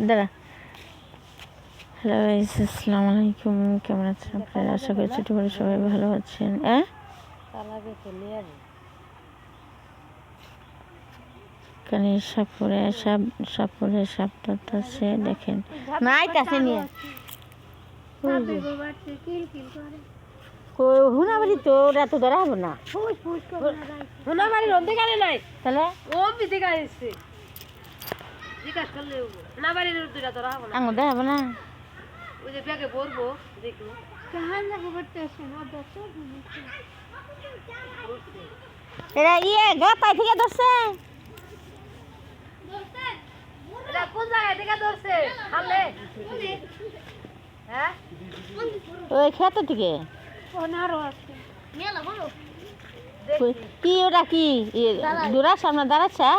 দাঁড়া। Hello guys, আসসালামু আলাইকুম। কেমন আছেন আপনারা? আশা করি ছোটো বড় সবাই ভালো আছেন। এখানে সাপুরে সাপ ধরতেছে, দেখেন। হুনাবাড়ি তো ওরা তো ধরা হবো না। হুনাবাড়ির অন্ধকারে নাই, তাহলে ও বিদিকে আসছে। জিজ্ঞাসা করলে হুনাবাড়ির দুইটা ধরা হবো না, আঙুল দেখাবো না। ওই যে ব্যাগে ভরবো দেখবো। এরা গাতাই থেকে ধরছে। এটা কোন জায়গায় থেকে ধরছে? খালে? হ্যাঁ, ওই খেতে থেকে। কি ওটা কি দূরার সামনে দাঁড়াচ্ছে?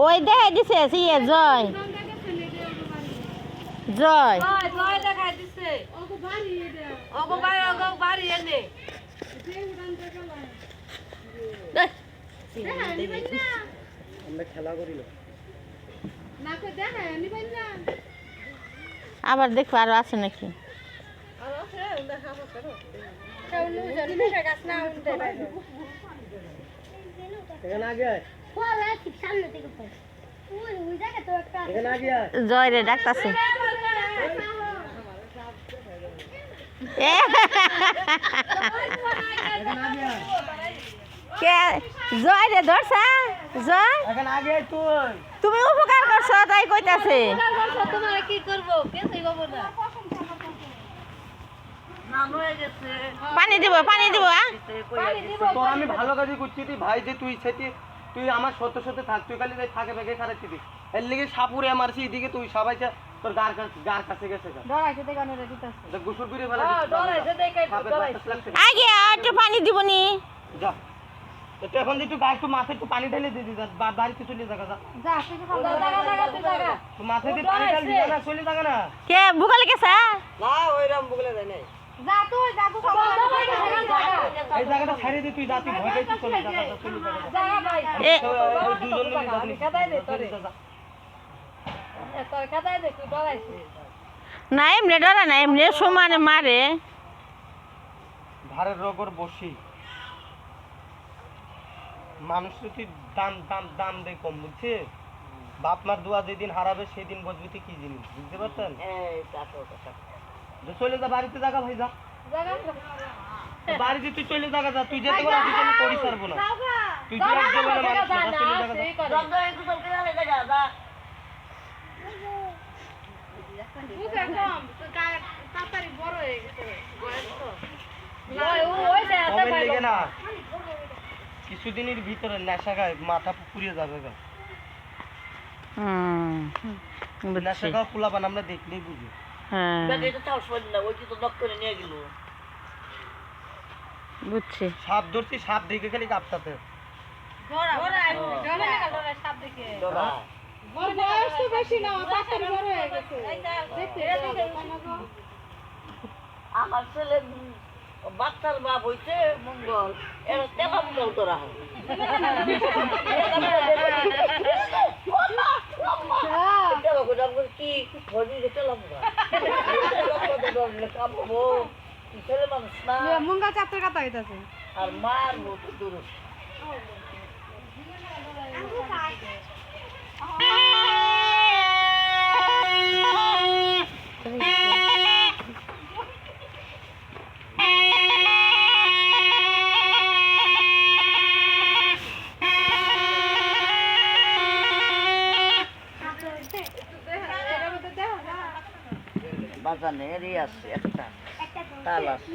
ওই দেখে দিছে ইয়ে জয় জয় জয় দেখাই দিচ্ছে। বাড়ি এনে আবার দেখো আরো আছে নাকি। জয় রে ডাকতাছে। জয় রে ধরছা জয়, তুমি উপকার করছো তাই কইতাছে। তোমার কি করবো? পানি দিব তোর আমি ভালো কাজই করছি ভাই, যে তুই সেটি তুই আমার সত্য সত্যি থাক, তুই খালি থাকে ভেগে খারাচ্ছি দিস। এর লিগে সাপুরে মারছি এদিকে, তুই সবাই তোর গার কাছে গেছে গোসল করে ফেলা আগে একটু পানি দিবনি। যা তো এখন একটু গায়ে একটু মাথায় একটু পানি ঢেলে দিয়ে দিস, বাড়িতে চলে যাগা তো মাথায় দিয়ে পানি ঢাল দিস না, চলে যাগা না। কে বুকালে গেছে? না ওইরকম বুকলে যায় নাই। এই জায়গাটা ছেড়ে দিয়ে তুই রাতে ভয় পাইছিস, চলে যাগা চলে যাগা দুজন মিলে না এমনি ডরে না, এমনি সমানে মারে। ভারের রোগর বসি মানুষ তুই দাম দাম দাম দেয় কম, বুঝছে? বাপ মার দোয়া যেদিন হারাবে সেদিন বুঝবি তুই কি জিনিস, বুঝতে পারছেন? চলে যা বাড়িতে, জায়গা ভাই যা বাড়িতে, তুই চলে জায়গা যা, তুই যেতে পারো তুই চলে করি পারবো না, তুই যে এক জনের মানুষ না, চলে জায়গা লেগে না। কিছুদিনের ভিতরে নেশা খায় মাথা পুড়িয়ে যাবে গা। নেশা খাওয়া পোলাপান আমরা দেখলেই বুঝি। বুঝছি। সাপ ধরছি, সাপ দেখে খালি কাঁপতাতে। আমার ছেলে বাচ্চার বাপ হইছে মঙ্গল, এরা তেলা মঙ্গল তোরা কি ছেলে মানুষ না, মুঙ্গা চাপতে কাটা হইতাছে আর মার মতো দূর বাজানে আছে একটা তাল আছে।